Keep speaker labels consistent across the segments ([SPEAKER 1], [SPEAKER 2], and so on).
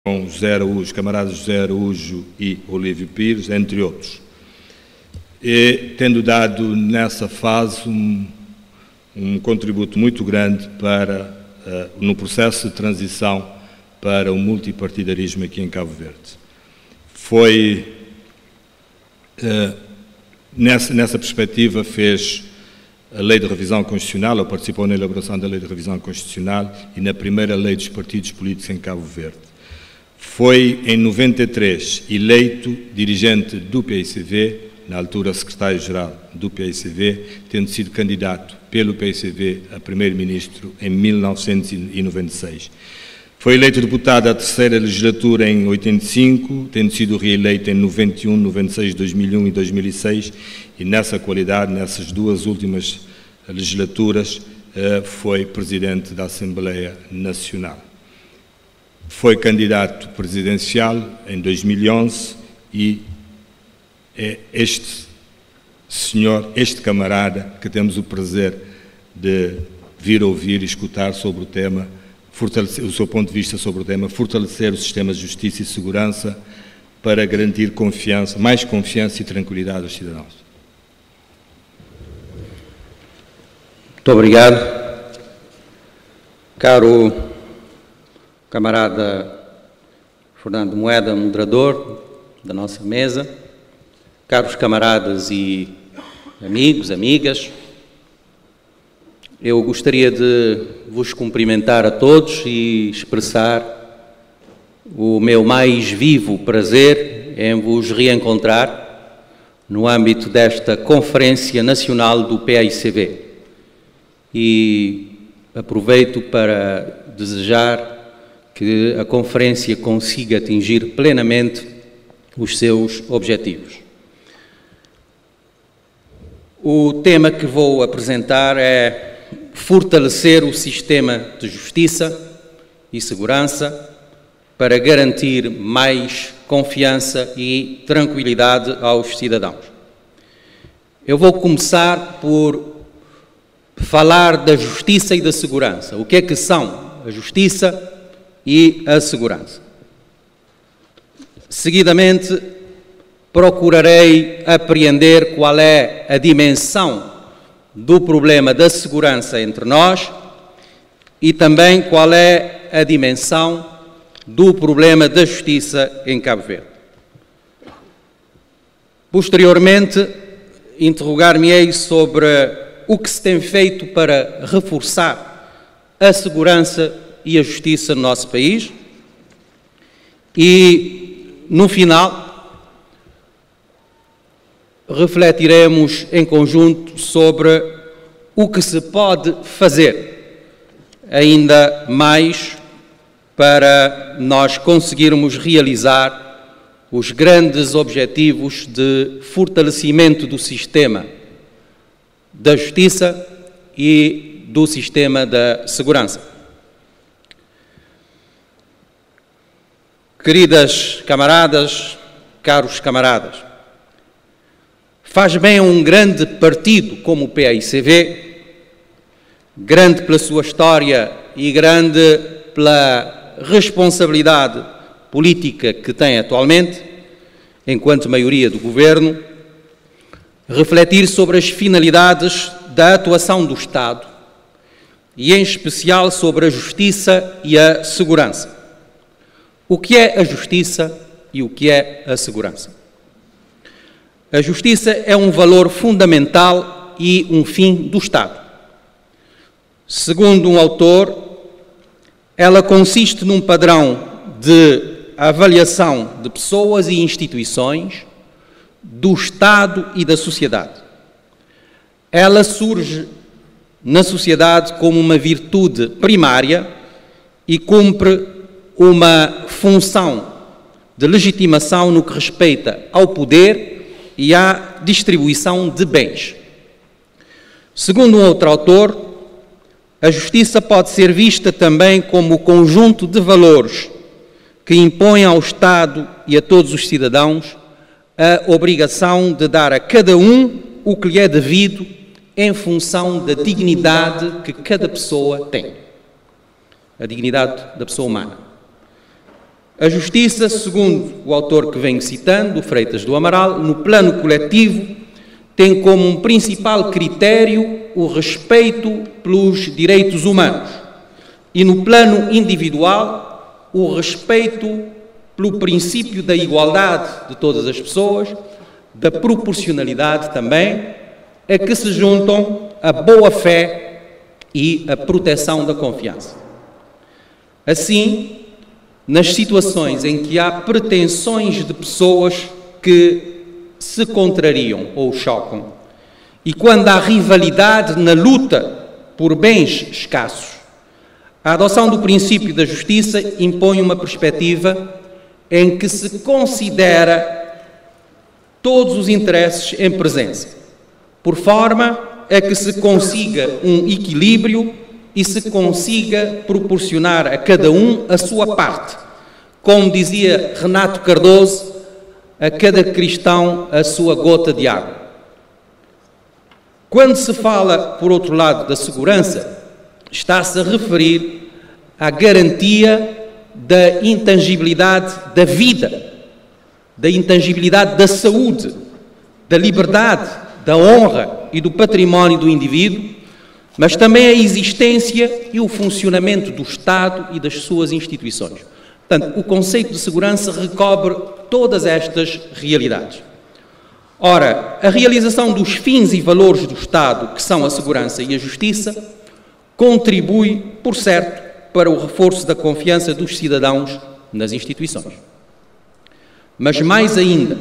[SPEAKER 1] com os camaradas José Araújo e Olívio Pires, entre outros. E tendo dado nessa fase um contributo muito grande para, no processo de transição para o multipartidarismo aqui em Cabo Verde. Foi, nessa perspectiva, fez a Lei de Revisão Constitucional, ou participou na elaboração da Lei de Revisão Constitucional e na primeira Lei dos Partidos Políticos em Cabo Verde. Foi, em 93, eleito dirigente do PICV, na altura secretário-geral do PICV, tendo sido candidato pelo PICV a primeiro-ministro em 1996. Foi eleito deputado à terceira legislatura em 85, tendo sido reeleito em 91, 96, 2001 e 2006, e nessa qualidade, nessas duas últimas legislaturas, foi presidente da Assembleia Nacional. Foi candidato presidencial em 2011 e é este senhor, este camarada, que temos o prazer de vir ouvir e escutar sobre o tema, o seu ponto de vista sobre o tema, fortalecer o sistema de justiça e segurança para garantir confiança, mais confiança e tranquilidade aos cidadãos.
[SPEAKER 2] Muito obrigado. Caro camarada Fernando Moeda, moderador da nossa mesa, caros camaradas e amigos, amigas, eu gostaria de vos cumprimentar a todos e expressar o meu mais vivo prazer em vos reencontrar no âmbito desta Conferência Nacional do PAICV. E aproveito para desejar que a conferência consiga atingir plenamente os seus objetivos. O tema que vou apresentar é fortalecer o sistema de justiça e segurança para garantir mais confiança e tranquilidade aos cidadãos. Eu vou começar por falar da justiça e da segurança. O que é que são a justiça e a segurança? Seguidamente, procurarei apreender qual é a dimensão do problema da segurança entre nós e também qual é a dimensão do problema da justiça em Cabo Verde. Posteriormente, interrogar-me-ei sobre o que se tem feito para reforçar a segurança e a justiça no nosso país e, no final, refletiremos em conjunto sobre o que se pode fazer ainda mais para nós conseguirmos realizar os grandes objetivos de fortalecimento do sistema da justiça e do sistema da segurança. Queridas camaradas, caros camaradas, faz bem a um grande partido como o PAICV, grande pela sua história e grande pela responsabilidade política que tem atualmente, enquanto maioria do governo, refletir sobre as finalidades da atuação do Estado e, em especial, sobre a justiça e a segurança. O que é a justiça e o que é a segurança? A justiça é um valor fundamental e um fim do Estado. Segundo um autor, ela consiste num padrão de avaliação de pessoas e instituições, do Estado e da sociedade. Ela surge na sociedade como uma virtude primária e cumpre uma função de legitimação no que respeita ao poder e à distribuição de bens. Segundo um outro autor, a justiça pode ser vista também como o conjunto de valores que impõe ao Estado e a todos os cidadãos a obrigação de dar a cada um o que lhe é devido em função da dignidade que cada pessoa tem. A dignidade da pessoa humana. A justiça, segundo o autor que venho citando, o Freitas do Amaral, no plano coletivo, tem como um principal critério o respeito pelos direitos humanos e, no plano individual, o respeito pelo princípio da igualdade de todas as pessoas, da proporcionalidade também, a que se juntam a boa-fé e a proteção da confiança. Assim, nas situações em que há pretensões de pessoas que se contrariam ou chocam, e quando há rivalidade na luta por bens escassos, a adoção do princípio da justiça impõe uma perspectiva em que se considera todos os interesses em presença, por forma a que se consiga um equilíbrio e se consiga proporcionar a cada um a sua parte. Como dizia Renato Cardoso, a cada cristão a sua gota de água. Quando se fala, por outro lado, da segurança, está-se a referir à garantia da intangibilidade da vida, da intangibilidade da saúde, da liberdade, da honra e do património do indivíduo, mas também a existência e o funcionamento do Estado e das suas instituições. Portanto, o conceito de segurança recobre todas estas realidades. Ora, a realização dos fins e valores do Estado, que são a segurança e a justiça, contribui, por certo, para o reforço da confiança dos cidadãos nas instituições. Mas mais ainda,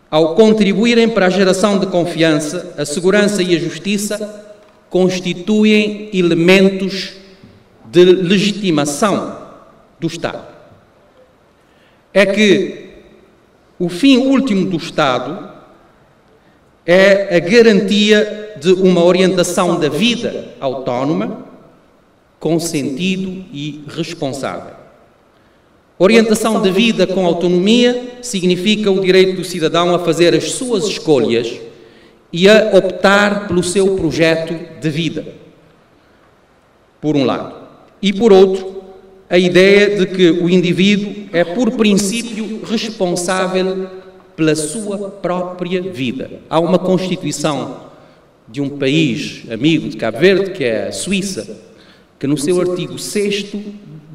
[SPEAKER 2] ao contribuírem para a geração de confiança, a segurança e a justiça constituem elementos de legitimação do Estado. É que o fim último do Estado é a garantia de uma orientação da vida autónoma, com sentido e responsável. Orientação da vida com autonomia significa o direito do cidadão a fazer as suas escolhas e a optar pelo seu projeto de vida, por um lado. E, por outro, a ideia de que o indivíduo é, por princípio, responsável pela sua própria vida. Há uma Constituição de um país amigo de Cabo Verde, que é a Suíça, que no seu artigo 6º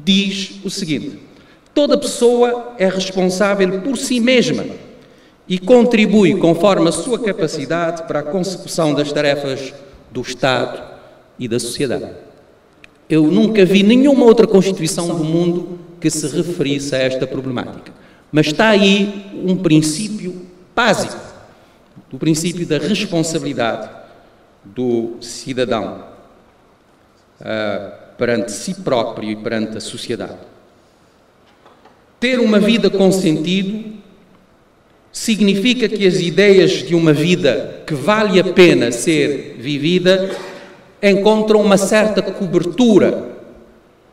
[SPEAKER 2] diz o seguinte: toda pessoa é responsável por si mesma e contribui conforme a sua capacidade para a consecução das tarefas do Estado e da sociedade. Eu nunca vi nenhuma outra Constituição do mundo que se referisse a esta problemática. Mas está aí um princípio básico, do princípio da responsabilidade do cidadão perante si próprio e perante a sociedade. Ter uma vida com sentido significa que as ideias de uma vida que vale a pena ser vivida encontram uma certa cobertura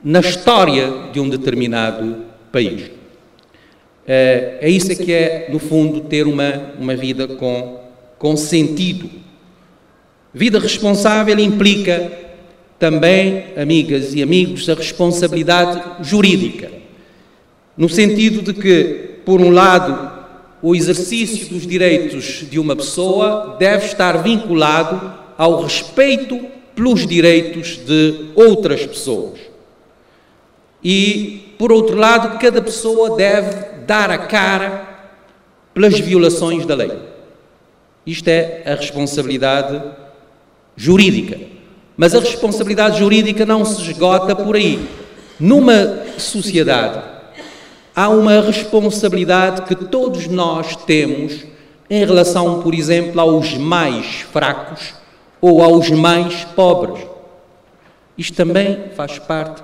[SPEAKER 2] na história de um determinado país. É isso que é, no fundo, ter uma vida com sentido. Vida responsável implica também, amigas e amigos, a responsabilidade jurídica, no sentido de que, por um lado, o exercício dos direitos de uma pessoa deve estar vinculado ao respeito pelos direitos de outras pessoas. E, por outro lado, cada pessoa deve dar a cara pelas violações da lei. Isto é a responsabilidade jurídica. Mas a responsabilidade jurídica não se esgota por aí. Numa sociedade, há uma responsabilidade que todos nós temos em relação, por exemplo, aos mais fracos ou aos mais pobres. Isto também faz parte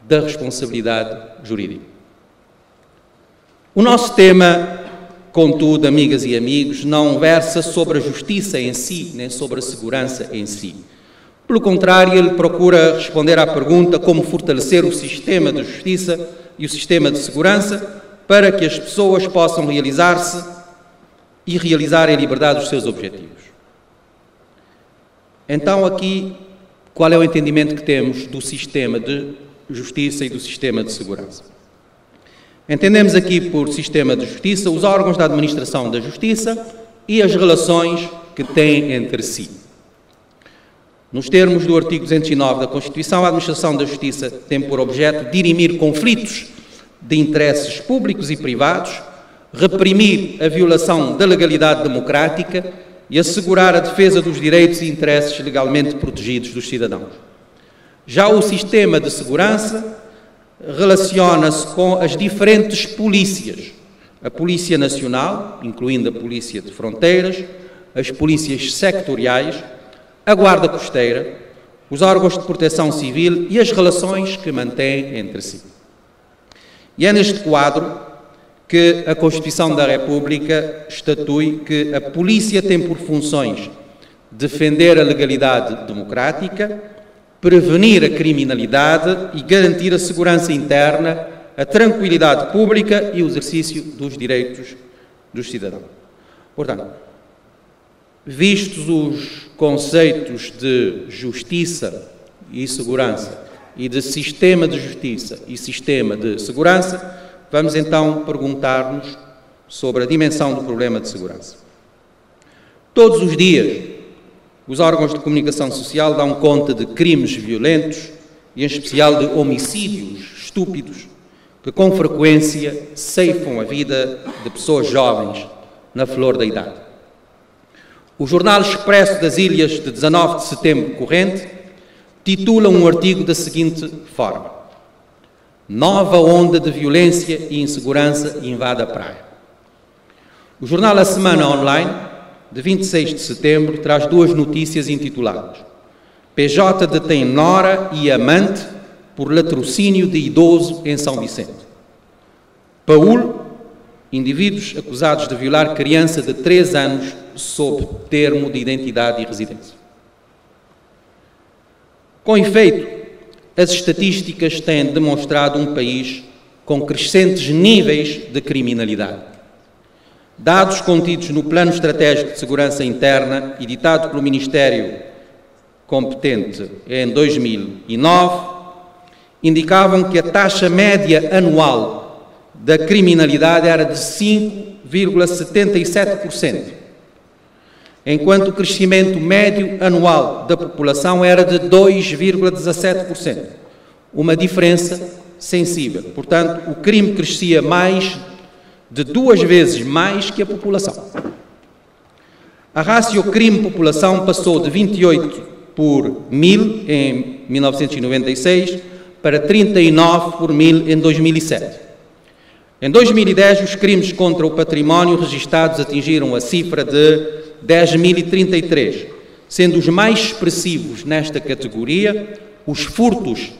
[SPEAKER 2] da responsabilidade jurídica. O nosso tema, contudo, amigas e amigos, não versa sobre a justiça em si, nem sobre a segurança em si. Pelo contrário, ele procura responder à pergunta como fortalecer o sistema de justiça e o sistema de segurança para que as pessoas possam realizar-se e realizar em liberdade os seus objetivos. Então, aqui, qual é o entendimento que temos do sistema de justiça e do sistema de segurança? Entendemos aqui por sistema de justiça os órgãos da administração da justiça e as relações que têm entre si. Nos termos do artigo 209 da Constituição, a administração da justiça tem por objeto dirimir conflitos de interesses públicos e privados, reprimir a violação da legalidade democrática e assegurar a defesa dos direitos e interesses legalmente protegidos dos cidadãos. Já o sistema de segurança relaciona-se com as diferentes polícias, a Polícia Nacional, incluindo a Polícia de Fronteiras, as polícias sectoriais, a Guarda Costeira, os órgãos de proteção civil e as relações que mantêm entre si. E é neste quadro que a Constituição da República estatui que a Polícia tem por funções defender a legalidade democrática, prevenir a criminalidade e garantir a segurança interna, a tranquilidade pública e o exercício dos direitos dos cidadãos. Portanto, vistos os conceitos de justiça e segurança e de sistema de justiça e sistema de segurança, vamos então perguntar-nos sobre a dimensão do problema de segurança. Todos os dias, os órgãos de comunicação social dão conta de crimes violentos e, em especial, de homicídios estúpidos que, com frequência, ceifam a vida de pessoas jovens na flor da idade. O Jornal Expresso das Ilhas, de 19 de setembro corrente, titula um artigo da seguinte forma: Nova onda de violência e insegurança invade a praia. O jornal A Semana Online, de 26 de setembro, traz duas notícias intituladas: PJ detém nora e amante por latrocínio de idoso em São Vicente. Paul, indivíduos acusados de violar criança de 3 anos sob termo de identidade e residência. Com efeito, as estatísticas têm demonstrado um país com crescentes níveis de criminalidade. Dados contidos no Plano Estratégico de Segurança Interna, editado pelo Ministério competente em 2009, indicavam que a taxa média anual da criminalidade era de 5,77%, enquanto o crescimento médio anual da população era de 2,17%, uma diferença sensível. Portanto, o crime crescia mais de 2 vezes mais que a população. A rácio crime-população passou de 28 por 1000 em 1996 para 39 por 1000 em 2007. Em 2010, os crimes contra o património registados atingiram a cifra de 10.033, sendo os mais expressivos nesta categoria os furtos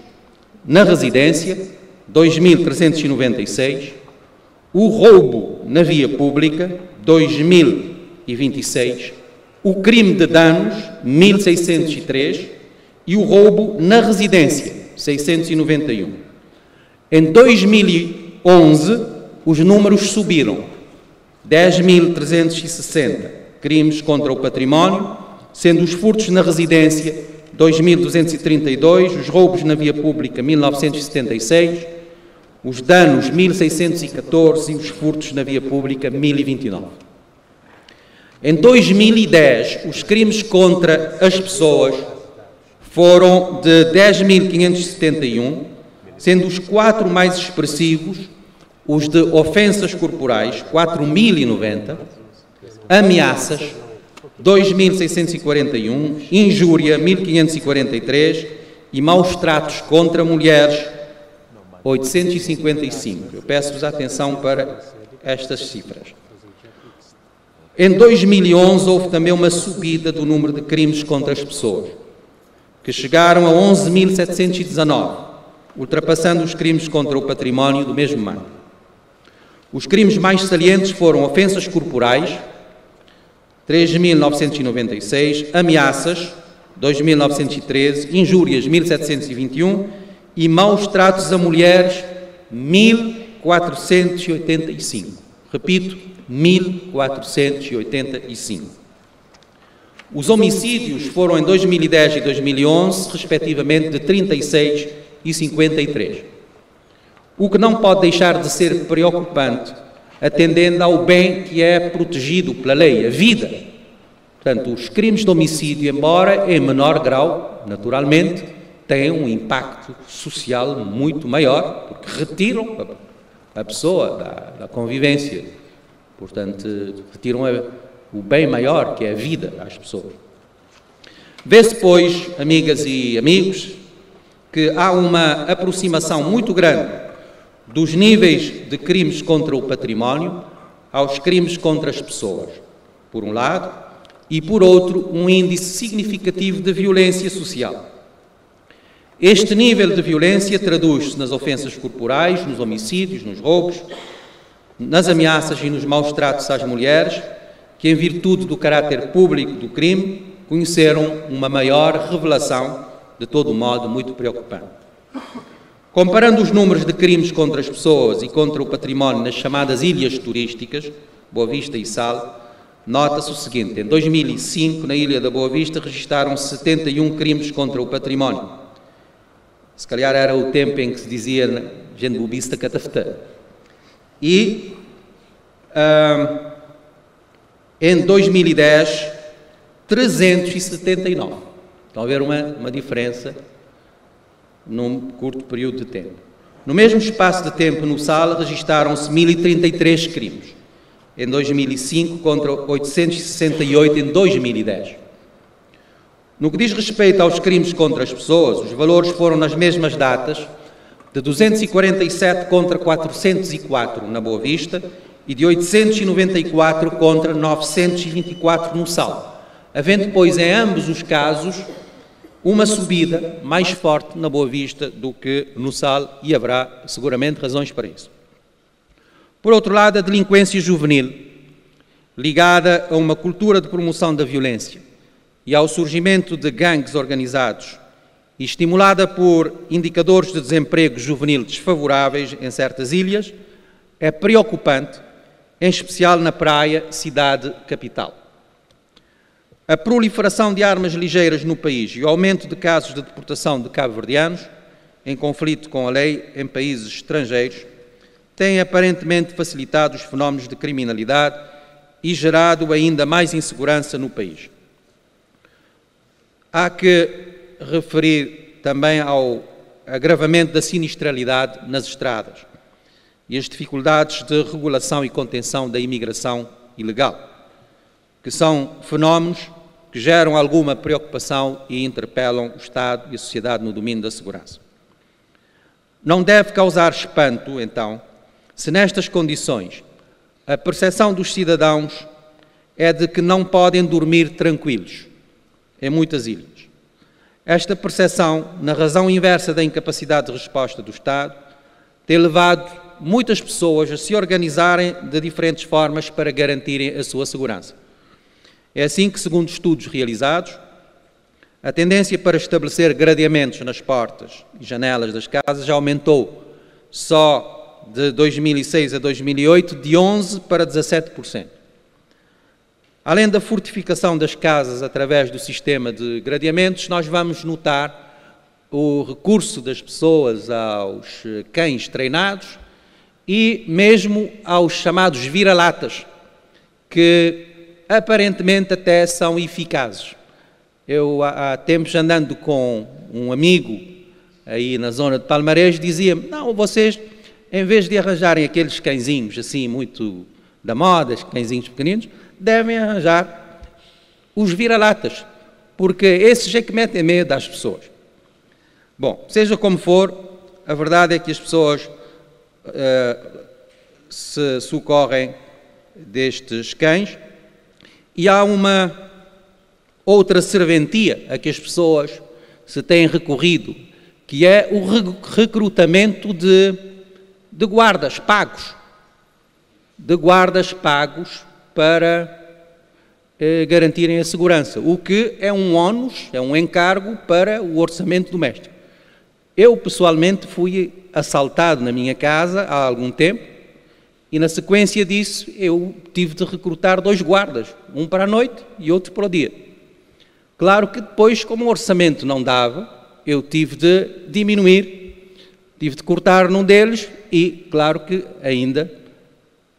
[SPEAKER 2] na residência, 2.396, o roubo na via pública, 2.026, o crime de danos, 1.603, e o roubo na residência, 691. Em 2011, os números subiram, 10.360 crimes contra o património, sendo os furtos na residência 2.232, os roubos na via pública 1.976, os danos 1.614 e os furtos na via pública 1.029. Em 2010, os crimes contra as pessoas foram de 10.571, sendo os 4 mais expressivos os de ofensas corporais, 4.090, ameaças, 2.641, injúria, 1.543 e maus tratos contra mulheres, 855. Eu peço-vos atenção para estas cifras. Em 2011 houve também uma subida do número de crimes contra as pessoas, que chegaram a 11.719, ultrapassando os crimes contra o património do mesmo ano. Os crimes mais salientes foram ofensas corporais, 3.996, ameaças, 2.913, injúrias, 1.721 e maus tratos a mulheres, 1.485. Repito, 1.485. Os homicídios foram em 2010 e 2011, respectivamente, de 36 e 53. o que não pode deixar de ser preocupante, atendendo ao bem que é protegido pela lei, a vida. Portanto, os crimes de homicídio, embora em menor grau, naturalmente, têm um impacto social muito maior, porque retiram a pessoa da convivência. Portanto, retiram o bem maior, que é a vida às pessoas. Vê-se, pois, amigas e amigos, que há uma aproximação muito grande dos níveis de crimes contra o património aos crimes contra as pessoas, por um lado, e por outro, um índice significativo de violência social. Este nível de violência traduz-se nas ofensas corporais, nos homicídios, nos roubos, nas ameaças e nos maus tratos às mulheres, que, em virtude do caráter público do crime, conheceram uma maior revelação, de todo modo muito preocupante. Comparando os números de crimes contra as pessoas e contra o património nas chamadas ilhas turísticas, Boa Vista e Sal, nota-se o seguinte: em 2005, na Ilha da Boa Vista, registaram-se 71 crimes contra o património. Se calhar era o tempo em que se dizia gente bobista catafetã. E em 2010, 379. Estão a ver uma diferença num curto período de tempo. No mesmo espaço de tempo, no Sal, registaram-se 1033 crimes em 2005 contra 868 em 2010. No que diz respeito aos crimes contra as pessoas, os valores foram nas mesmas datas, de 247 contra 404 na Boa Vista e de 894 contra 924 no Sal, havendo, pois, em ambos os casos, uma subida mais forte na Boa Vista do que no Sal, e haverá seguramente razões para isso. Por outro lado, a delinquência juvenil, ligada a uma cultura de promoção da violência e ao surgimento de gangues organizados e estimulada por indicadores de desemprego juvenil desfavoráveis em certas ilhas, é preocupante, em especial na praia, cidade capital. A proliferação de armas ligeiras no país e o aumento de casos de deportação de cabo-verdianos em conflito com a lei em países estrangeiros têm aparentemente facilitado os fenómenos de criminalidade e gerado ainda mais insegurança no país. Há que referir também ao agravamento da sinistralidade nas estradas e as dificuldades de regulação e contenção da imigração ilegal, que são fenómenos que geram alguma preocupação e interpelam o Estado e a sociedade no domínio da segurança. Não deve causar espanto, então, se nestas condições a percepção dos cidadãos é de que não podem dormir tranquilos em muitas ilhas. Esta percepção, na razão inversa da incapacidade de resposta do Estado, tem levado muitas pessoas a se organizarem de diferentes formas para garantirem a sua segurança. É assim que, segundo estudos realizados, a tendência para estabelecer gradeamentos nas portas e janelas das casas já aumentou só de 2006 a 2008 de 11% para 17%. Além da fortificação das casas através do sistema de gradeamentos, nós vamos notar o recurso das pessoas aos cães treinados e mesmo aos chamados vira-latas, que aparentemente até são eficazes. Eu, há tempos, andando com um amigo aí na zona de Palmares, dizia-me: não, vocês, em vez de arranjarem aqueles cãezinhos assim muito da moda, cãezinhos pequeninos, devem arranjar os vira-latas, porque esses é que metem medo às pessoas. Bom, seja como for, a verdade é que as pessoas se socorrem destes cães, e há uma outra serventia a que as pessoas se têm recorrido, que é o recrutamento de guardas pagos. De guardas pagos para garantirem a segurança, o que é um ónus, é um encargo para o orçamento doméstico. Eu, pessoalmente, fui assaltado na minha casa há algum tempo e, na sequência disso, eu tive de recrutar 2 guardas, um para a noite e outro para o dia. Claro que depois, como o orçamento não dava, eu tive de diminuir Tive de cortar num deles e, claro que ainda,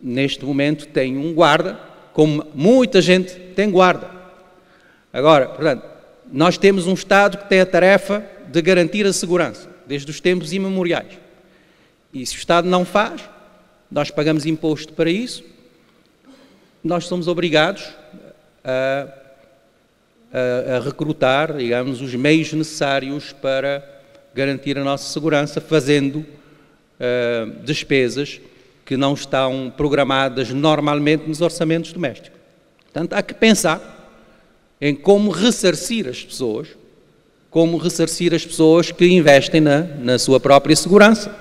[SPEAKER 2] neste momento, tenho um guarda, como muita gente tem guarda. Agora, portanto, nós temos um Estado que tem a tarefa de garantir a segurança, desde os tempos imemoriais. E se o Estado não faz, nós pagamos imposto para isso, nós somos obrigados a recrutar, digamos, os meios necessários para garantir a nossa segurança, fazendo despesas que não estão programadas normalmente nos orçamentos domésticos. Portanto, há que pensar em como ressarcir as pessoas que investem na sua própria segurança,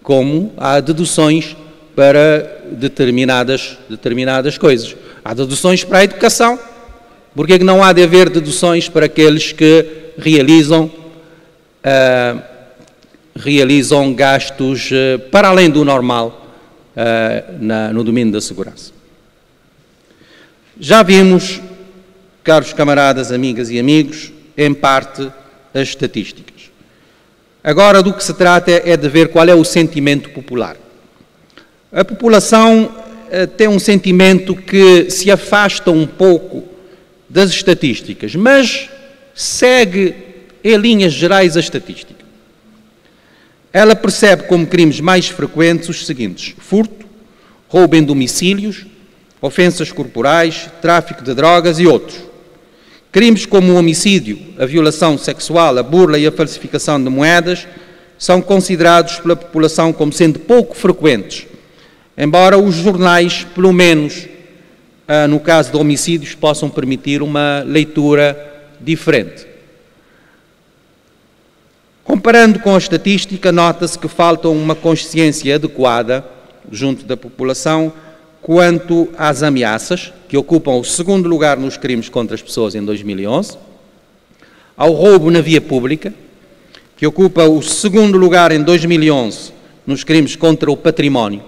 [SPEAKER 2] como há deduções para determinadas coisas. Há deduções para a educação. Por que é que não há de haver deduções para aqueles que realizam gastos para além do normal no domínio da segurança? Já vimos, caros camaradas, amigas e amigos, em parte as estatísticas. Agora, do que se trata é de ver qual é o sentimento popular. A população tem um sentimento que se afasta um pouco das estatísticas, mas segue em linhas gerais a estatística. Ela percebe como crimes mais frequentes os seguintes: furto, roubo em domicílios, ofensas corporais, tráfico de drogas e outros. Crimes como o homicídio, a violação sexual, a burla e a falsificação de moedas são considerados pela população como sendo pouco frequentes, embora os jornais, pelo menos no caso de homicídios, possam permitir uma leitura diferente. Comparando com a estatística, nota-se que falta uma consciência adequada junto da população quanto às ameaças, que ocupam o segundo lugar nos crimes contra as pessoas em 2011, ao roubo na via pública, que ocupa o segundo lugar em 2011 nos crimes contra o património,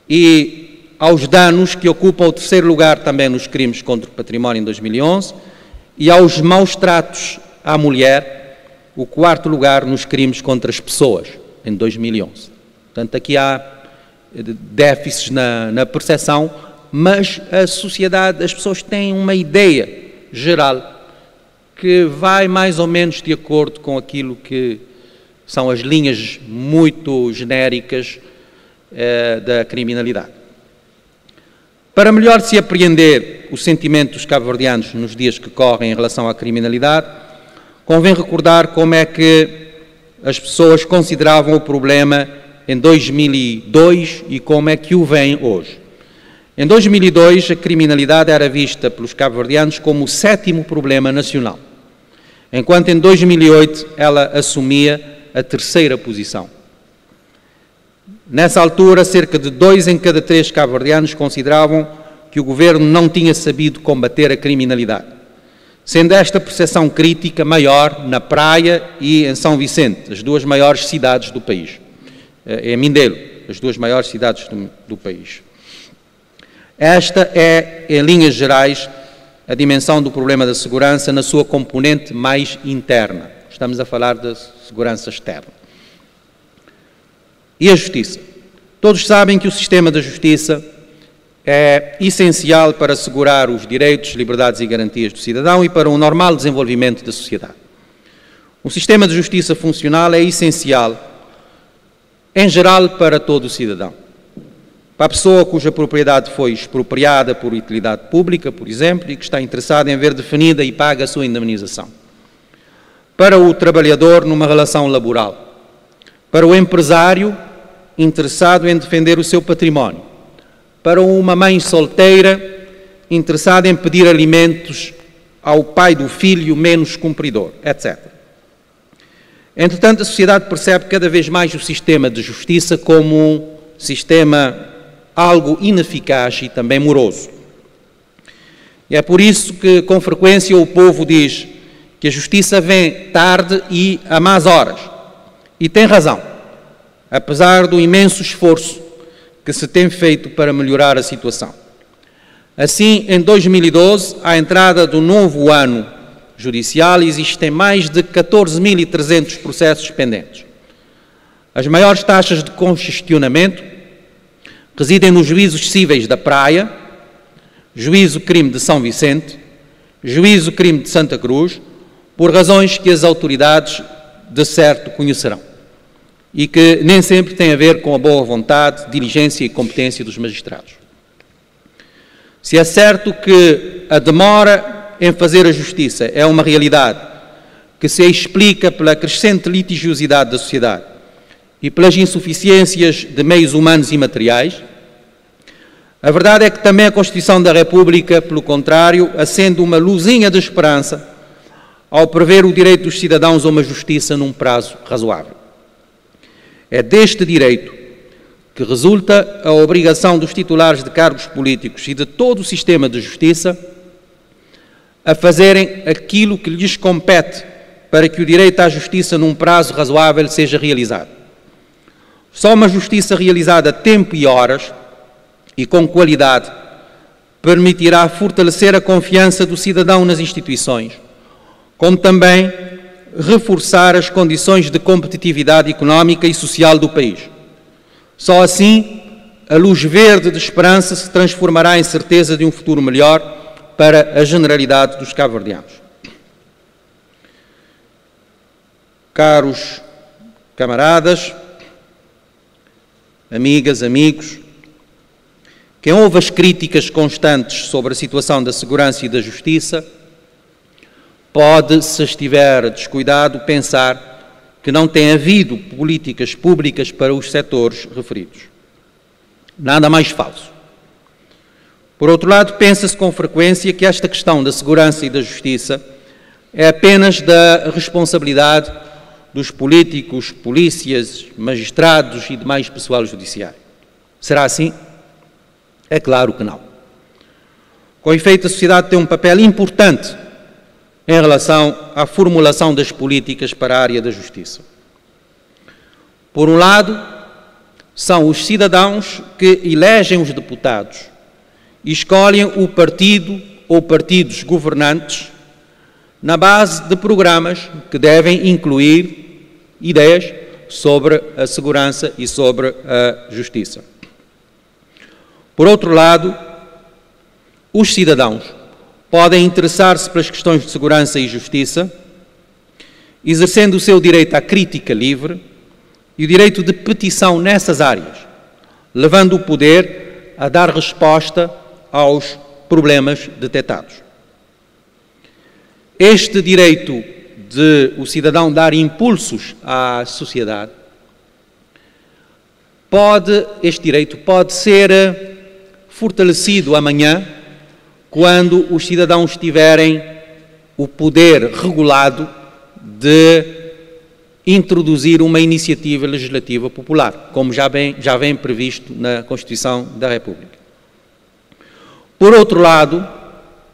[SPEAKER 2] e aos danos, que ocupam o terceiro lugar também nos crimes contra o património em 2011, e aos maus tratos à mulher, o quarto lugar nos crimes contra as pessoas em 2011. Portanto, aqui há déficits na percepção, mas a sociedade, as pessoas têm uma ideia geral que vai mais ou menos de acordo com aquilo que são as linhas muito genéricas da criminalidade. Para melhor se apreender o sentimento dos cabo-verdianos nos dias que correm em relação à criminalidade, convém recordar como é que as pessoas consideravam o problema em 2002 e como é que o veem hoje. Em 2002, a criminalidade era vista pelos cabo-verdianos como o 7º problema nacional, enquanto em 2008 ela assumia a 3ª posição. Nessa altura, cerca de 2 em cada 3 cabo-verdianos consideravam que o governo não tinha sabido combater a criminalidade, sendo esta percepção crítica maior na Praia e em São Vicente, as duas maiores cidades do país. Em Mindelo, as duas maiores cidades do país. Esta é, em linhas gerais, a dimensão do problema da segurança na sua componente mais interna. Estamos a falar da segurança externa. E a justiça? Todos sabem que o sistema da justiça é essencial para assegurar os direitos, liberdades e garantias do cidadão e para o normal desenvolvimento da sociedade. Um sistema de justiça funcional é essencial, em geral, para todo o cidadão. Para a pessoa cuja propriedade foi expropriada por utilidade pública, por exemplo, e que está interessada em ver definida e paga a sua indemnização. Para o trabalhador numa relação laboral. Para o empresário interessado em defender o seu património. Para uma mãe solteira interessada em pedir alimentos ao pai do filho menos cumpridor, etc. Entretanto, a sociedade percebe cada vez mais o sistema de justiça como um sistema algo ineficaz e também moroso. E é por isso que, com frequência, o povo diz que a justiça vem tarde e a más horas. E tem razão, apesar do imenso esforço que se tem feito para melhorar a situação. Assim, em 2012, à entrada do novo ano judicial, existem mais de 14.300 processos pendentes. As maiores taxas de congestionamento residem nos juízos cíveis da Praia, juízo-crime de São Vicente, juízo-crime de Santa Cruz, por razões que as autoridades de certo conhecerão e que nem sempre têm a ver com a boa vontade, diligência e competência dos magistrados. Se é certo que a demora em fazer a justiça é uma realidade que se explica pela crescente litigiosidade da sociedade e pelas insuficiências de meios humanos e materiais, a verdade é que também a Constituição da República, pelo contrário, acende uma luzinha de esperança ao prever o direito dos cidadãos a uma justiça num prazo razoável. É deste direito que resulta a obrigação dos titulares de cargos políticos e de todo o sistema de justiça a fazerem aquilo que lhes compete para que o direito à justiça num prazo razoável seja realizado. Só uma justiça realizada a tempo e horas e com qualidade permitirá fortalecer a confiança do cidadão nas instituições, como também reforçar as condições de competitividade económica e social do país. Só assim, a luz verde de esperança se transformará em certeza de um futuro melhor para a generalidade dos cabo-verdianos. Caros camaradas, amigas, amigos, quem ouve as críticas constantes sobre a situação da segurança e da justiça pode, se estiver descuidado, pensar que não tem havido políticas públicas para os setores referidos. Nada mais falso. Por outro lado, pensa-se com frequência que esta questão da segurança e da justiça é apenas da responsabilidade dos políticos, polícias, magistrados e demais pessoal judiciário. Será assim? É claro que não. Com efeito, a sociedade tem um papel importante em relação à formulação das políticas para a área da justiça. Por um lado, são os cidadãos que elegem os deputados e escolhem o partido ou partidos governantes na base de programas que devem incluir ideias sobre a segurança e sobre a justiça. Por outro lado, os cidadãos podem interessar-se pelas questões de segurança e justiça, exercendo o seu direito à crítica livre e o direito de petição nessas áreas, levando o poder a dar resposta aos problemas detectados. Este direito de o cidadão dar impulsos à sociedade, este direito pode ser fortalecido amanhã quando os cidadãos tiverem o poder regulado de introduzir uma iniciativa legislativa popular, como já vem previsto na Constituição da República. Por outro lado,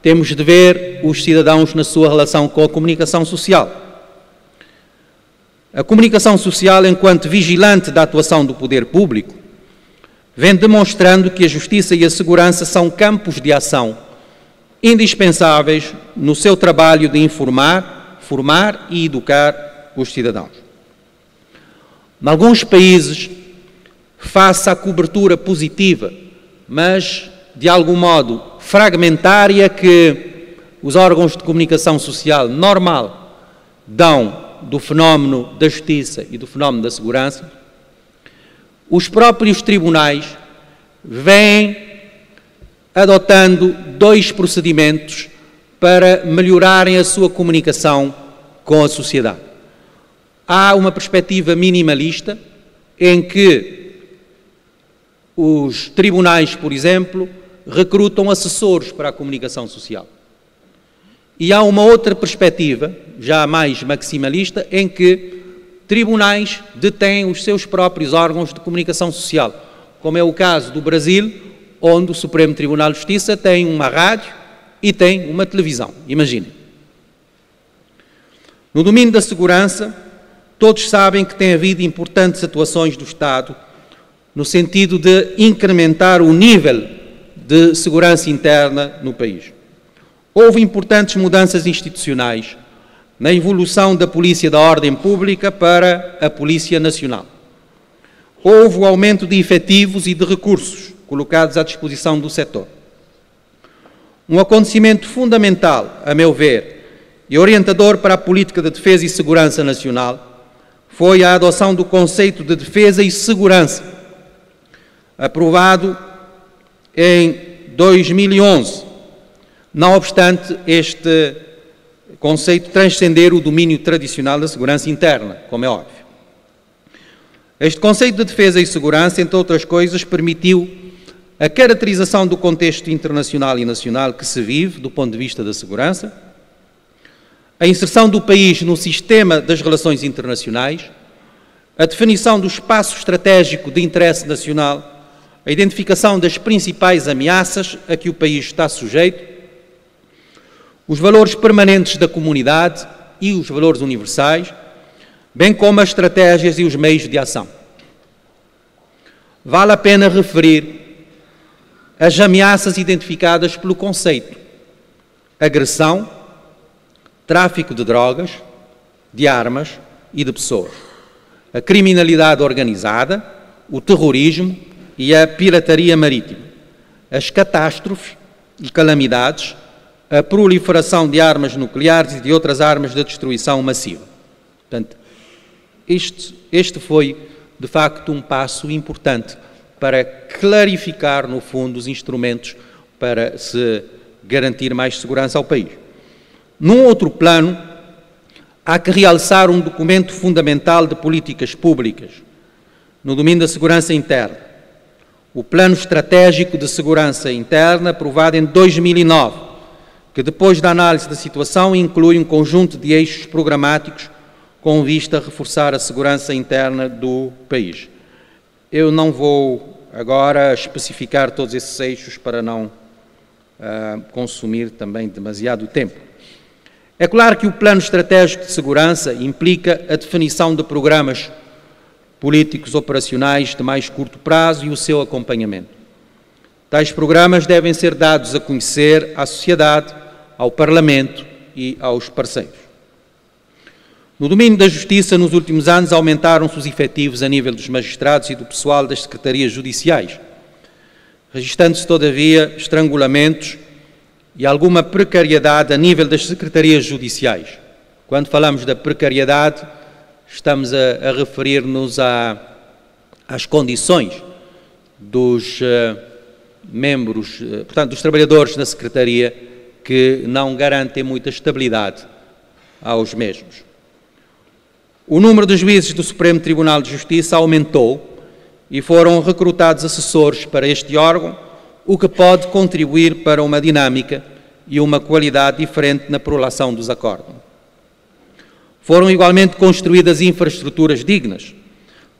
[SPEAKER 2] temos de ver os cidadãos na sua relação com a comunicação social. A comunicação social, enquanto vigilante da atuação do poder público, vem demonstrando que a justiça e a segurança são campos de ação indispensáveis no seu trabalho de informar, formar e educar os cidadãos. Em alguns países, face à cobertura positiva, mas de algum modo fragmentária, que os órgãos de comunicação social normal dão do fenómeno da justiça e do fenómeno da segurança, os próprios tribunais vêm adotando dois procedimentos para melhorarem a sua comunicação com a sociedade. Há uma perspectiva minimalista em que os tribunais, por exemplo, recrutam assessores para a comunicação social. E há uma outra perspectiva, já mais maximalista, em que tribunais detêm os seus próprios órgãos de comunicação social, como é o caso do Brasil, onde o Supremo Tribunal de Justiça tem uma rádio e tem uma televisão. Imaginem. No domínio da segurança, todos sabem que tem havido importantes atuações do Estado no sentido de incrementar o nível de segurança interna no país. Houve importantes mudanças institucionais na evolução da Polícia da Ordem Pública para a Polícia Nacional. houve o aumento de efetivos e de recursos colocados à disposição do setor. Um acontecimento fundamental, a meu ver, e orientador para a política de defesa e segurança nacional foi a adoção do conceito de defesa e segurança, aprovado em 2011, não obstante este conceito transcender o domínio tradicional da segurança interna, como é óbvio. Este conceito de defesa e segurança, entre outras coisas, permitiu a caracterização do contexto internacional e nacional que se vive do ponto de vista da segurança, a inserção do país no sistema das relações internacionais, a definição do espaço estratégico de interesse nacional, a identificação das principais ameaças a que o país está sujeito, os valores permanentes da comunidade e os valores universais, bem como as estratégias e os meios de ação. Vale a pena referir as ameaças identificadas pelo conceito: agressão, tráfico de drogas, de armas e de pessoas, a criminalidade organizada, o terrorismo e a pirataria marítima, as catástrofes e calamidades, a proliferação de armas nucleares e de outras armas de destruição massiva. Portanto, este foi, de facto, um passo importante para clarificar, no fundo, os instrumentos para se garantir mais segurança ao país. Num outro plano, há que realçar um documento fundamental de políticas públicas no domínio da segurança interna, o Plano Estratégico de Segurança Interna, aprovado em 2009, que depois da análise da situação inclui um conjunto de eixos programáticos com vista a reforçar a segurança interna do país. Eu não vou agora especificar todos esses eixos para não consumir também demasiado tempo. É claro que o Plano Estratégico de Segurança implica a definição de programas políticos operacionais de mais curto prazo e o seu acompanhamento. Tais programas devem ser dados a conhecer à sociedade, ao Parlamento e aos parceiros. No domínio da Justiça, nos últimos anos, aumentaram-se os efetivos a nível dos magistrados e do pessoal das secretarias judiciais, registando-se, todavia, estrangulamentos e alguma precariedade a nível das secretarias judiciais. Quando falamos da precariedade, estamos a referir-nos às condições dos membros, portanto, dos trabalhadores da secretaria, que não garantem muita estabilidade aos mesmos. O número de juízes do Supremo Tribunal de Justiça aumentou e foram recrutados assessores para este órgão, o que pode contribuir para uma dinâmica e uma qualidade diferente na prolação dos acordos. Foram igualmente construídas infraestruturas dignas,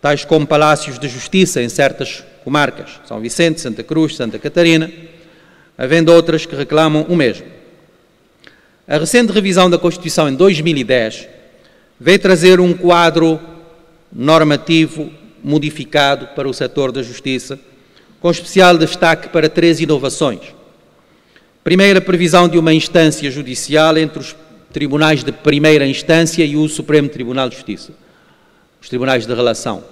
[SPEAKER 2] tais como palácios de justiça em certas comarcas, São Vicente, Santa Cruz, Santa Catarina, havendo outras que reclamam o mesmo. A recente revisão da Constituição em 2010 veio trazer um quadro normativo modificado para o setor da justiça, com especial destaque para 3 inovações. Primeiro, a previsão de uma instância judicial entre os tribunais de primeira instância e o Supremo Tribunal de Justiça, os tribunais de relação,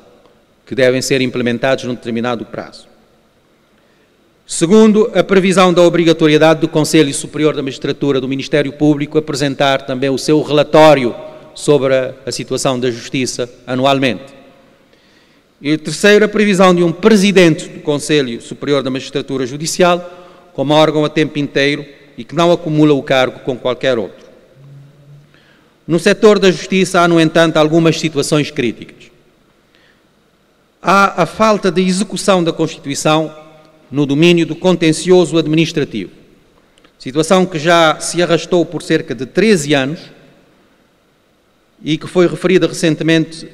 [SPEAKER 2] que devem ser implementados num determinado prazo. Segundo, a previsão da obrigatoriedade do Conselho Superior da Magistratura do Ministério Público apresentar também o seu relatório sobre a situação da Justiça anualmente. E terceiro, a previsão de um presidente do Conselho Superior da Magistratura Judicial como órgão a tempo inteiro e que não acumula o cargo com qualquer outro. No setor da Justiça há, no entanto, algumas situações críticas. Há a falta de execução da Constituição no domínio do contencioso administrativo, situação que já se arrastou por cerca de 13 anos e que foi referida recentemente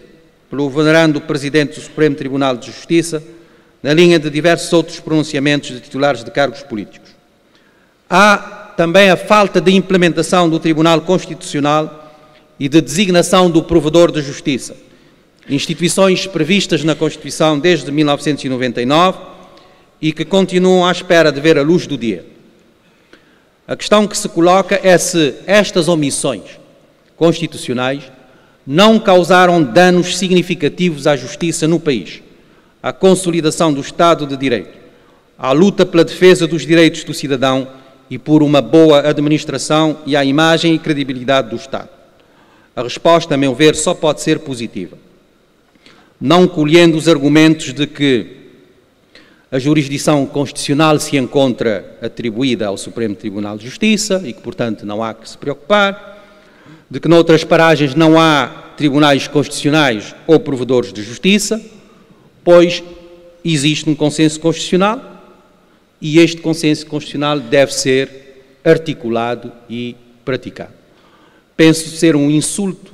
[SPEAKER 2] pelo venerando Presidente do Supremo Tribunal de Justiça, na linha de diversos outros pronunciamentos de titulares de cargos políticos. Há também a falta de implementação do Tribunal Constitucional e de designação do Provedor de Justiça, instituições previstas na Constituição desde 1999 e que continuam à espera de ver a luz do dia. A questão que se coloca é se estas omissões constitucionais não causaram danos significativos à justiça no país, à consolidação do Estado de Direito, à luta pela defesa dos direitos do cidadão e por uma boa administração e à imagem e credibilidade do Estado. A resposta, a meu ver, só pode ser positiva. Não colhendo os argumentos de que a jurisdição constitucional se encontra atribuída ao Supremo Tribunal de Justiça e que, portanto, não há que se preocupar, de que noutras paragens não há tribunais constitucionais ou provedores de justiça, pois existe um consenso constitucional e este consenso constitucional deve ser articulado e praticado. Penso ser um insulto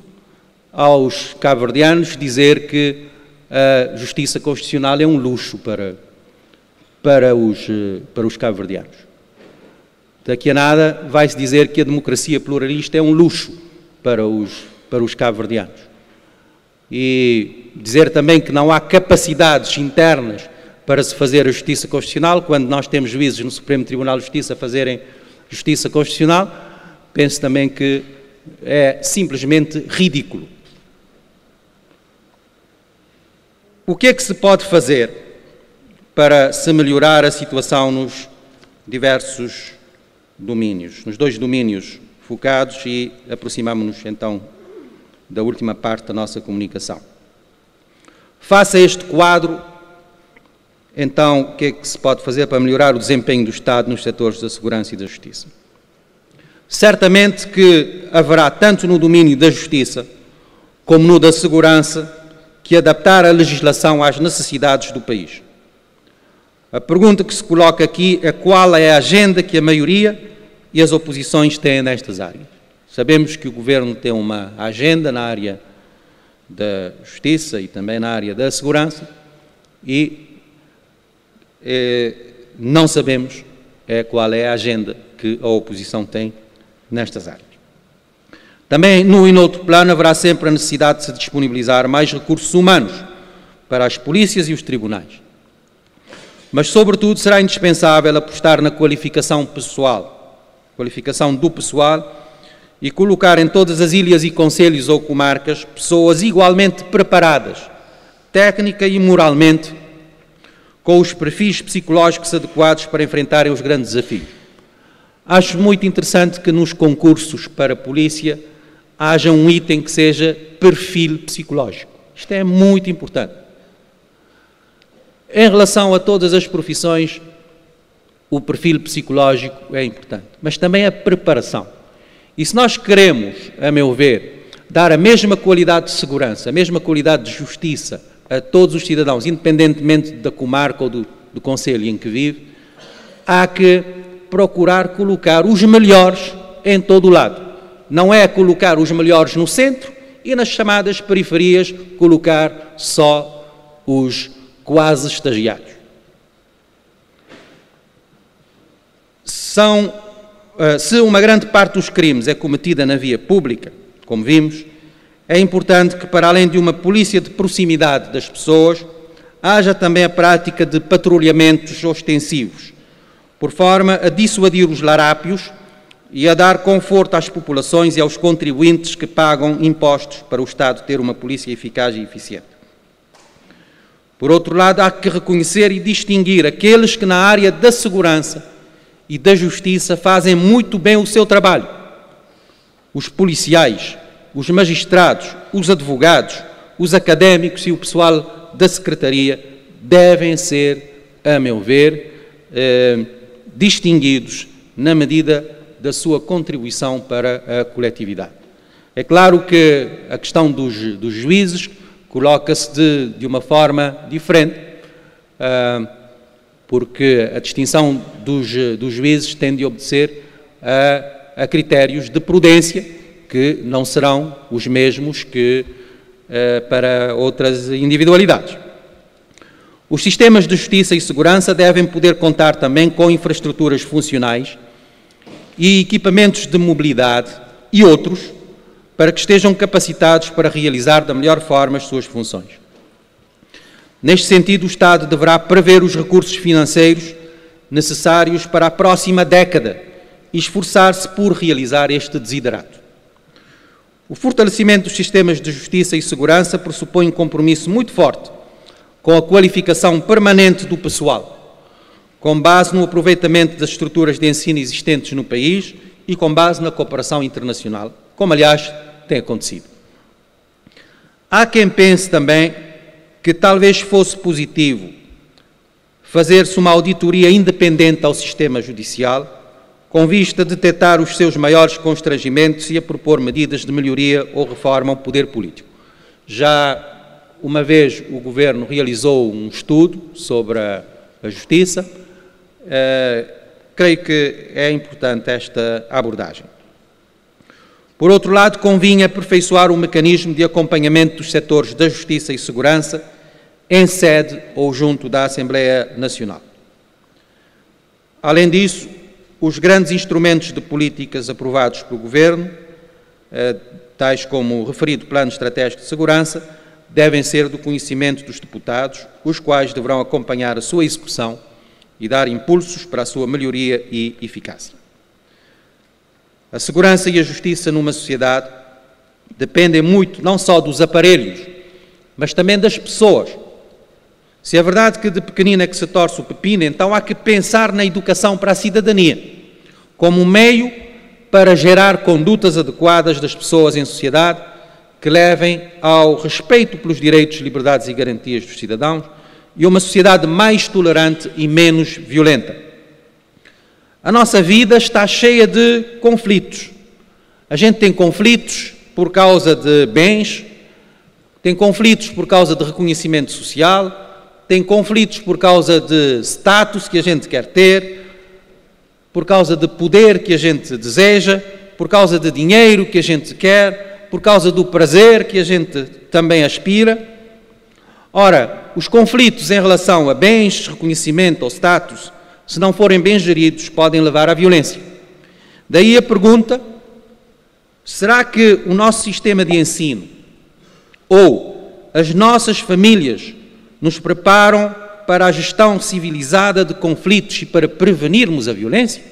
[SPEAKER 2] aos cabo-verdianos dizer que a justiça constitucional é um luxo para os cabo-verdianos. Daqui a nada vai-se dizer que a democracia pluralista é um luxo para os cabo-verdianos. E dizer também que não há capacidades internas para se fazer a justiça constitucional, quando nós temos juízes no Supremo Tribunal de Justiça a fazerem justiça constitucional, penso também que é simplesmente ridículo. O que é que se pode fazer para se melhorar a situação nos diversos domínios, nos dois domínios focados, e aproximamos-nos então da última parte da nossa comunicação. Face a este quadro, então, o que é que se pode fazer para melhorar o desempenho do Estado nos setores da segurança e da justiça? Certamente que haverá, tanto no domínio da justiça como no da segurança, que adaptar a legislação às necessidades do país. A pergunta que se coloca aqui é qual é a agenda que a maioria e as oposições têm nestas áreas. Sabemos que o Governo tem uma agenda na área da justiça e também na área da segurança e não sabemos qual é a agenda que a oposição tem nestas áreas. Também, num e noutro plano, haverá sempre a necessidade de se disponibilizar mais recursos humanos para as polícias e os tribunais. Mas, sobretudo, será indispensável apostar na qualificação do pessoal e colocar em todas as ilhas e concelhos ou comarcas pessoas igualmente preparadas, técnica e moralmente, com os perfis psicológicos adequados para enfrentarem os grandes desafios. Acho muito interessante que nos concursos para a polícia haja um item que seja perfil psicológico. Isto é muito importante. Em relação a todas as profissões, o perfil psicológico é importante, mas também a preparação. E se nós queremos, a meu ver, dar a mesma qualidade de segurança, a mesma qualidade de justiça a todos os cidadãos, independentemente da comarca ou do concelho em que vive, há que procurar colocar os melhores em todo o lado. Não é colocar os melhores no centro e nas chamadas periferias colocar só os quase estagiários. Se uma grande parte dos crimes é cometida na via pública, como vimos, é importante que, para além de uma polícia de proximidade das pessoas, haja também a prática de patrulhamentos ostensivos, por forma a dissuadir os larápios e a dar conforto às populações e aos contribuintes que pagam impostos para o Estado ter uma polícia eficaz e eficiente. Por outro lado, há que reconhecer e distinguir aqueles que na área da segurança e da justiça fazem muito bem o seu trabalho. Os policiais, os magistrados, os advogados, os académicos e o pessoal da secretaria devem ser, a meu ver, distinguidos na medida da sua contribuição para a coletividade. É claro que a questão dos juízes coloca-se de uma forma diferente, porque a distinção dos juízes tem de obedecer a critérios de prudência que não serão os mesmos que para outras individualidades. Os sistemas de justiça e segurança devem poder contar também com infraestruturas funcionais e equipamentos de mobilidade e outros para que estejam capacitados para realizar da melhor forma as suas funções. Neste sentido, o Estado deverá prever os recursos financeiros necessários para a próxima década e esforçar-se por realizar este desiderato. O fortalecimento dos sistemas de justiça e segurança pressupõe um compromisso muito forte com a qualificação permanente do pessoal, com base no aproveitamento das estruturas de ensino existentes no país e com base na cooperação internacional, como aliás tem acontecido. Há quem pense também que talvez fosse positivo fazer-se uma auditoria independente ao sistema judicial, com vista a detectar os seus maiores constrangimentos e a propor medidas de melhoria ou reforma ao poder político. Já uma vez o Governo realizou um estudo sobre a Justiça, creio que é importante esta abordagem. Por outro lado, convinha aperfeiçoar o mecanismo de acompanhamento dos setores da Justiça e Segurança em sede ou junto da Assembleia Nacional. Além disso, os grandes instrumentos de políticas aprovados pelo Governo, tais como o referido Plano Estratégico de Segurança, devem ser do conhecimento dos deputados, os quais deverão acompanhar a sua execução e dar impulsos para a sua melhoria e eficácia. A segurança e a justiça numa sociedade dependem muito não só dos aparelhos, mas também das pessoas. Se é verdade que de pequenino é que se torce o pepino, então há que pensar na educação para a cidadania, como um meio para gerar condutas adequadas das pessoas em sociedade que levem ao respeito pelos direitos, liberdades e garantias dos cidadãos e uma sociedade mais tolerante e menos violenta. A nossa vida está cheia de conflitos. A gente tem conflitos por causa de bens, tem conflitos por causa de reconhecimento social, tem conflitos por causa de status que a gente quer ter, por causa de poder que a gente deseja, por causa de dinheiro que a gente quer, por causa do prazer que a gente também aspira. Ora, os conflitos em relação a bens, reconhecimento ou status, se não forem bem geridos, podem levar à violência. Daí a pergunta: será que o nosso sistema de ensino ou as nossas famílias nos preparam para a gestão civilizada de conflitos e para prevenirmos a violência?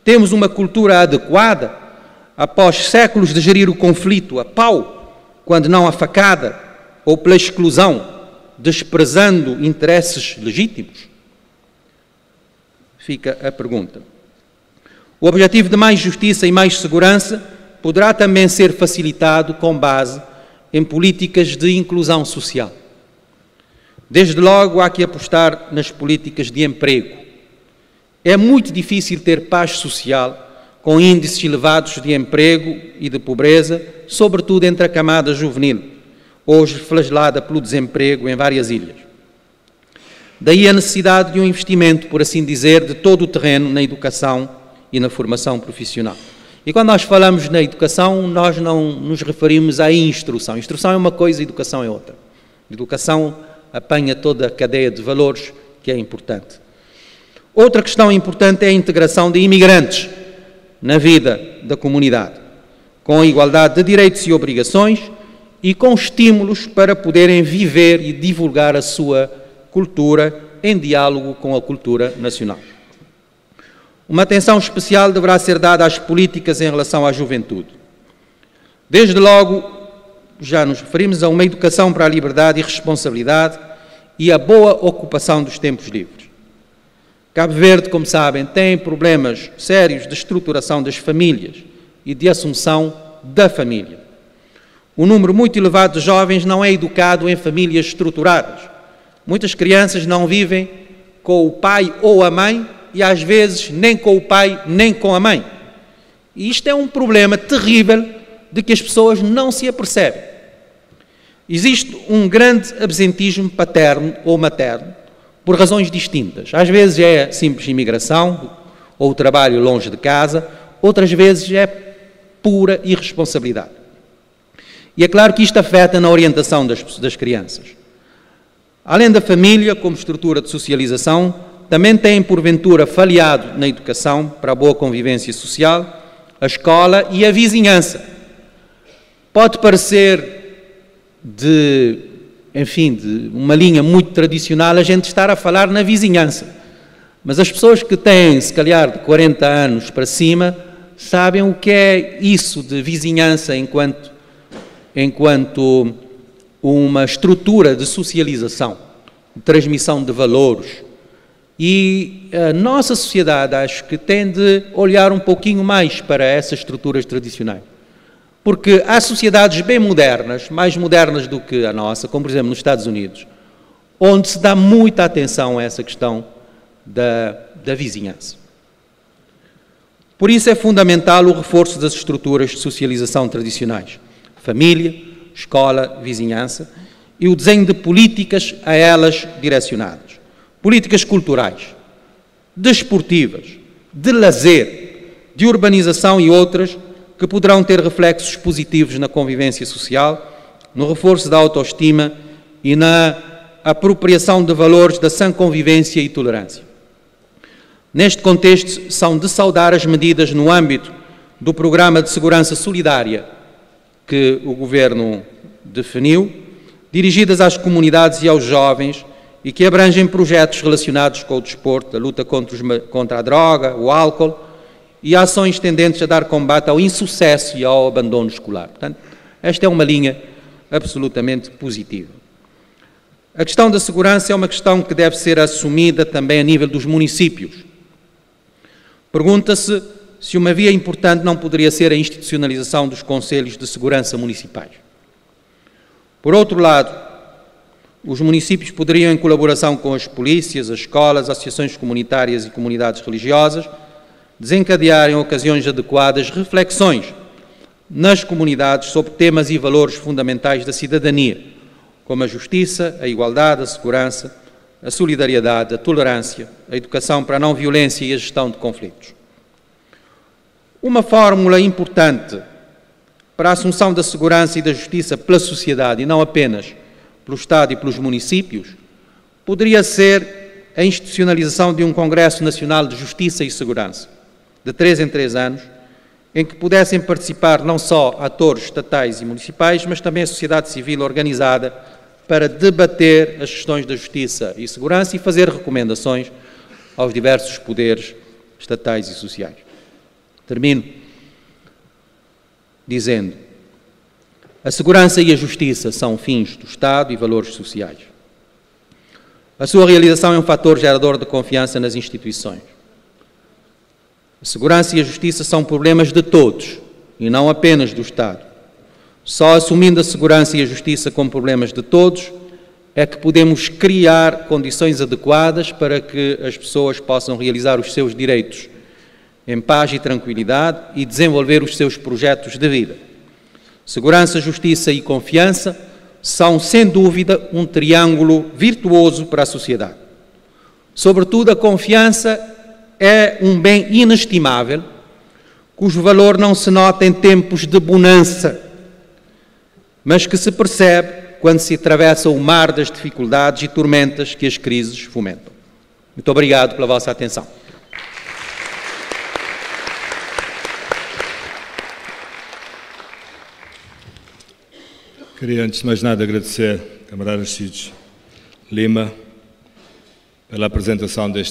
[SPEAKER 2] Temos uma cultura adequada após séculos de gerir o conflito a pau, quando não a facada, ou pela exclusão, desprezando interesses legítimos? Fica a pergunta. O objetivo de mais justiça e mais segurança poderá também ser facilitado com base em políticas de inclusão social. Desde logo, há que apostar nas políticas de emprego. É muito difícil ter paz social com índices elevados de emprego e de pobreza, sobretudo entre a camada juvenil, hoje flagelada pelo desemprego em várias ilhas. Daí a necessidade de um investimento, por assim dizer, de todo o terreno na educação e na formação profissional. E quando nós falamos na educação, nós não nos referimos à instrução. Instrução é uma coisa, educação é outra. Educação apanha toda a cadeia de valores que é importante. Outra questão importante é a integração de imigrantes na vida da comunidade, com a igualdade de direitos e obrigações e com estímulos para poderem viver e divulgar a sua cultura em diálogo com a cultura nacional. Uma atenção especial deverá ser dada às políticas em relação à juventude. Desde logo, já nos referimos a uma educação para a liberdade e responsabilidade e a boa ocupação dos tempos livres. Cabo Verde, como sabem, tem problemas sérios de estruturação das famílias e de assunção da família. Um número muito elevado de jovens não é educado em famílias estruturadas. Muitas crianças não vivem com o pai ou a mãe e, às vezes, nem com o pai nem com a mãe. E isto é um problema terrível de que as pessoas não se apercebem. Existe um grande absentismo paterno ou materno por razões distintas. Às vezes é simples imigração ou trabalho longe de casa, outras vezes é pura irresponsabilidade. E é claro que isto afeta na orientação das crianças. Além da família, como estrutura de socialização, também tem, porventura, falhado na educação para a boa convivência social, a escola e a vizinhança. Pode parecer de uma linha muito tradicional a gente estar a falar na vizinhança, mas as pessoas que têm, se calhar, de 40 anos para cima, sabem o que é isso de vizinhança enquanto uma estrutura de socialização, de transmissão de valores. E a nossa sociedade, acho que tende a olhar um pouquinho mais para essas estruturas tradicionais. Porque há sociedades bem modernas, mais modernas do que a nossa, como por exemplo nos Estados Unidos, onde se dá muita atenção a essa questão da vizinhança. Por isso é fundamental o reforço das estruturas de socialização tradicionais, família, escola, vizinhança, e o desenho de políticas a elas direcionadas. Políticas culturais, desportivas, de lazer, de urbanização e outras que poderão ter reflexos positivos na convivência social, no reforço da autoestima e na apropriação de valores da sã convivência e tolerância. Neste contexto, são de saudar as medidas no âmbito do Programa de Segurança Solidária que o Governo definiu, dirigidas às comunidades e aos jovens, e que abrangem projetos relacionados com o desporto, a luta contra a droga, o álcool e ações tendentes a dar combate ao insucesso e ao abandono escolar. Portanto, esta é uma linha absolutamente positiva. A questão da segurança é uma questão que deve ser assumida também a nível dos municípios. Pergunta-se se uma via importante não poderia ser a institucionalização dos conselhos de segurança municipais. Por outro lado, os municípios poderiam, em colaboração com as polícias, as escolas, associações comunitárias e comunidades religiosas, desencadear em ocasiões adequadas reflexões nas comunidades sobre temas e valores fundamentais da cidadania, como a justiça, a igualdade, a segurança, a solidariedade, a tolerância, a educação para a não violência e a gestão de conflitos. Uma fórmula importante para a assunção da segurança e da justiça pela sociedade, e não apenas pelo Estado e pelos municípios, poderia ser a institucionalização de um Congresso Nacional de Justiça e Segurança, de 3 em 3 anos, em que pudessem participar não só atores estatais e municipais, mas também a sociedade civil organizada para debater as questões da justiça e segurança e fazer recomendações aos diversos poderes estatais e sociais. Termino dizendo: a segurança e a justiça são fins do Estado e valores sociais. A sua realização é um fator gerador de confiança nas instituições. A segurança e a justiça são problemas de todos e não apenas do Estado. Só assumindo a segurança e a justiça como problemas de todos é que podemos criar condições adequadas para que as pessoas possam realizar os seus direitos em paz e tranquilidade e desenvolver os seus projetos de vida. Segurança, justiça e confiança são, sem dúvida, um triângulo virtuoso para a sociedade. Sobretudo, a confiança é um bem inestimável, cujo valor não se nota em tempos de bonança, mas que se percebe quando se atravessa o mar das dificuldades e tormentas que as crises fomentam. Muito obrigado pela vossa atenção.
[SPEAKER 1] Queria, antes de mais nada, agradecer ao camarada Aristides Lima pela apresentação deste